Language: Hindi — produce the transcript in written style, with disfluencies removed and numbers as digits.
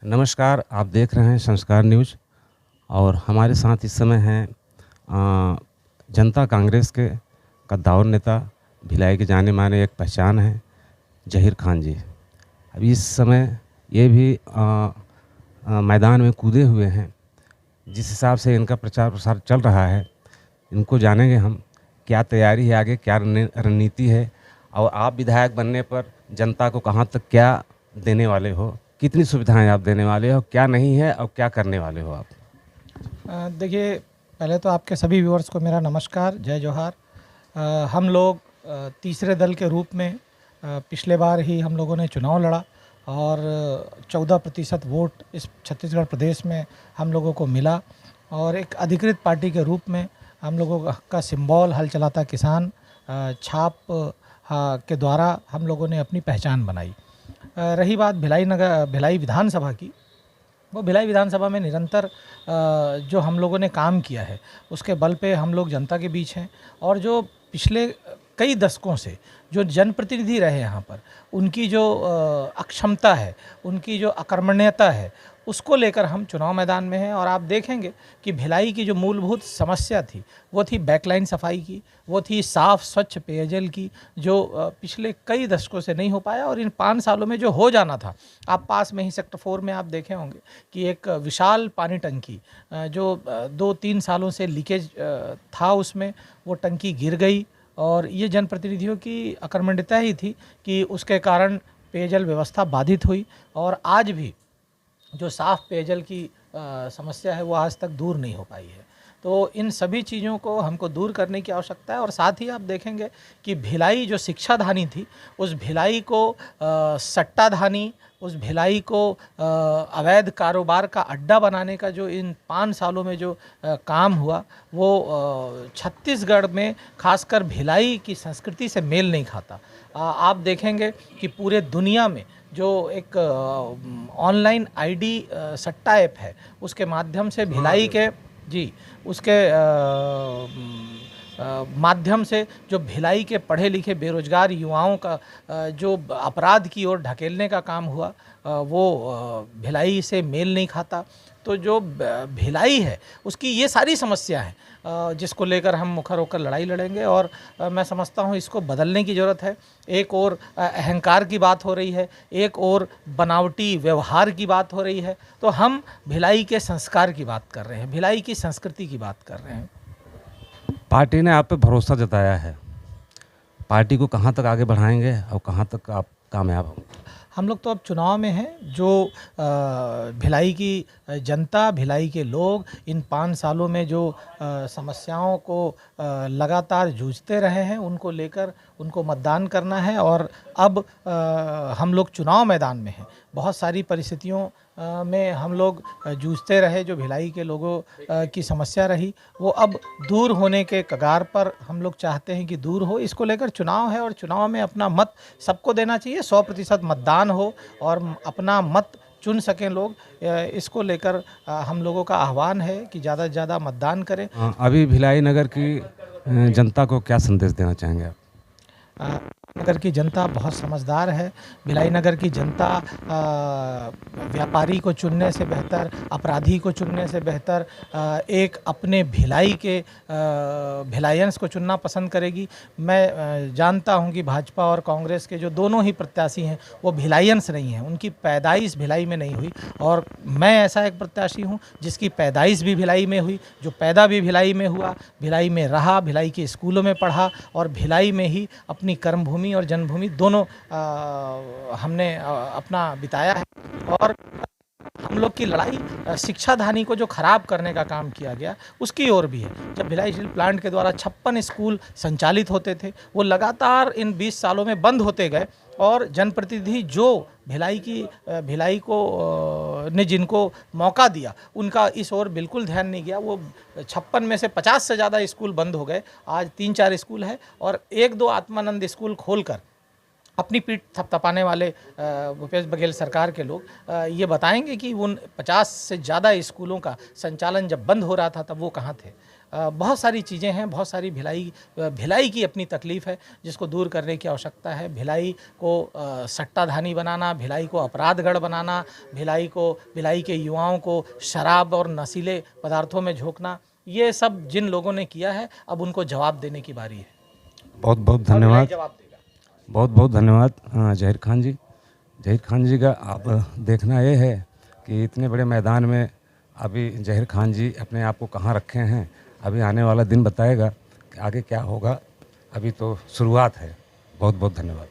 नमस्कार, आप देख रहे हैं संस्कार न्यूज़ और हमारे साथ इस समय हैं जनता कांग्रेस के कद्दावर नेता, भिलाई के जाने-माने एक पहचान है, ज़हीर खान जी। अभी इस समय ये भी मैदान में कूदे हुए हैं। जिस हिसाब से इनका प्रचार-प्रसार चल रहा है, इनको जानेंगे हम, क्या तैयारी है आगे, क्या रणनीति है और आप विधायक बनने पर जनता को कहाँ तक क्या देने वाले हो? कितनी सुविधाएँ आप देने वाले हो, क्या नहीं है और क्या करने वाले हो आप? देखिए, पहले तो आपके सभी व्यूअर्स को मेरा नमस्कार, जय जोहार। हम लोग तीसरे दल के रूप में पिछले बार ही हम लोगों ने चुनाव लड़ा और 14% वोट इस छत्तीसगढ़ प्रदेश में हम लोगों को मिला और एक अधिकृत पार्टी के रूप में हम लोगों का सिंबल हल चलाता किसान छाप के द्वारा हम लोगों ने अपनी पहचान बनाई। रही बात भिलाई विधानसभा की, वो भिलाई विधानसभा में निरंतर जो हम लोगों ने काम किया है उसके बल पे हम लोग जनता के बीच हैं और जो पिछले कई दशकों से जो जनप्रतिनिधि रहे यहाँ पर, उनकी जो अक्षमता है, उनकी जो अकर्मण्यता है, उसको लेकर हम चुनाव मैदान में हैं। और आप देखेंगे कि भिलाई की जो मूलभूत समस्या थी वो थी बैकलाइन सफाई की, वो थी साफ़ स्वच्छ पेयजल की, जो पिछले कई दशकों से नहीं हो पाया और इन 5 सालों में जो हो जाना था। आप पास में ही सेक्टर 4 में आप देखे होंगे कि एक विशाल पानी टंकी जो 2-3 सालों से लीकेज था, उसमें वो टंकी गिर गई और ये जनप्रतिनिधियों की अकर्मण्यता ही थी कि उसके कारण पेयजल व्यवस्था बाधित हुई और आज भी जो साफ़ पेयजल की समस्या है वो आज तक दूर नहीं हो पाई है। तो इन सभी चीज़ों को हमको दूर करने की आवश्यकता है और साथ ही आप देखेंगे कि भिलाई जो शिक्षाधानी थी, उस भिलाई को सट्टाधानी, उस भिलाई को अवैध कारोबार का अड्डा बनाने का जो इन 5 सालों में जो काम हुआ, वो छत्तीसगढ़ में खासकर भिलाई की संस्कृति से मेल नहीं खाता। आप देखेंगे कि पूरे दुनिया में जो एक ऑनलाइन आईडी सट्टा ऐप है, उसके माध्यम से भिलाई के जी उसके माध्यम से जो भिलाई के पढ़े लिखे बेरोजगार युवाओं का जो अपराध की ओर ढकेलने का काम हुआ, वो भिलाई से मेल नहीं खाता। तो जो भिलाई है उसकी ये सारी समस्या है जिसको लेकर हम मुखर होकर लड़ाई लड़ेंगे और मैं समझता हूँ इसको बदलने की ज़रूरत है। एक और अहंकार की बात हो रही है, एक और बनावटी व्यवहार की बात हो रही है, तो हम भिलाई के संस्कार की बात कर रहे हैं, भिलाई की संस्कृति की बात कर रहे हैं। पार्टी ने आप पे भरोसा जताया है, पार्टी को कहाँ तक आगे बढ़ाएँगे और कहाँ तक आप कामयाब होंगे? हम लोग तो अब चुनाव में हैं। जो भिलाई की जनता, भिलाई के लोग इन 5 सालों में जो समस्याओं को लगातार जूझते रहे हैं, उनको लेकर उनको मतदान करना है और अब हम लोग चुनाव मैदान में हैं। बहुत सारी परिस्थितियों में हम लोग जूझते रहे, जो भिलाई के लोगों की समस्या रही वो अब दूर होने के कगार पर हम लोग चाहते हैं कि दूर हो। इसको लेकर चुनाव है और चुनाव में अपना मत सबको देना चाहिए, 100% मतदान हो और अपना मत चुन सकें लोग। इसको लेकर हम लोगों का आह्वान है कि ज़्यादा से ज़्यादा मतदान करें। अभी भिलाई नगर की जनता को क्या संदेश देना चाहेंगे आप? नगर की जनता बहुत समझदार है। भिलाई नगर की जनता व्यापारी को चुनने से बेहतर, अपराधी को चुनने से बेहतर एक अपने भिलाई के भिलायंस को चुनना पसंद करेगी। मैं जानता हूं कि भाजपा और कांग्रेस के जो दोनों ही प्रत्याशी हैं वो भिलायंस नहीं हैं, उनकी पैदाइश भिलाई में नहीं हुई और मैं ऐसा एक प्रत्याशी हूं जिसकी पैदाइश भी भिलाई में हुई, जो पैदा भी भिलाई में हुआ, भिलाई में रहा, भिलाई के स्कूलों में पढ़ा और भिलाई में ही अपनी कर्मभूमि और जन्मभूमि दोनों हमने अपना बिताया है। और हम लोग की लड़ाई शिक्षाधानी को जो खराब करने का काम किया गया उसकी ओर भी है। जब भिलाई स्टील प्लांट के द्वारा 56 स्कूल संचालित होते थे, वो लगातार इन 20 सालों में बंद होते गए और जनप्रतिनिधि जो भिलाई को ने जिनको मौका दिया उनका इस ओर बिल्कुल ध्यान नहीं गया। वो 56 में से 50 से ज़्यादा स्कूल बंद हो गए, आज 3-4 स्कूल है और 1-2 आत्मानंद स्कूल खोलकर अपनी पीठ थपथपाने वाले भूपेश बघेल सरकार के लोग ये बताएंगे कि उन 50 से ज़्यादा स्कूलों का संचालन जब बंद हो रहा था तब वो कहाँ थे। बहुत सारी चीज़ें हैं, बहुत सारी भिलाई की अपनी तकलीफ़ है जिसको दूर करने की आवश्यकता है। भिलाई को सट्टाधानी बनाना, भिलाई को अपराधगढ़ बनाना, भिलाई के युवाओं को शराब और नशीले पदार्थों में झोंकना, ये सब जिन लोगों ने किया है अब उनको जवाब देने की बारी है। बहुत बहुत और भिलाई धन्यवाद। जवाब देगा। बहुत बहुत धन्यवाद ज़हीर खान जी। ज़हीर खान जी का अब देखना ये है कि इतने बड़े मैदान में अभी ज़हीर खान जी अपने आप को कहाँ रखे हैं। अभी आने वाला दिन बताएगा कि आगे क्या होगा। अभी तो शुरुआत है। बहुत बहुत धन्यवाद।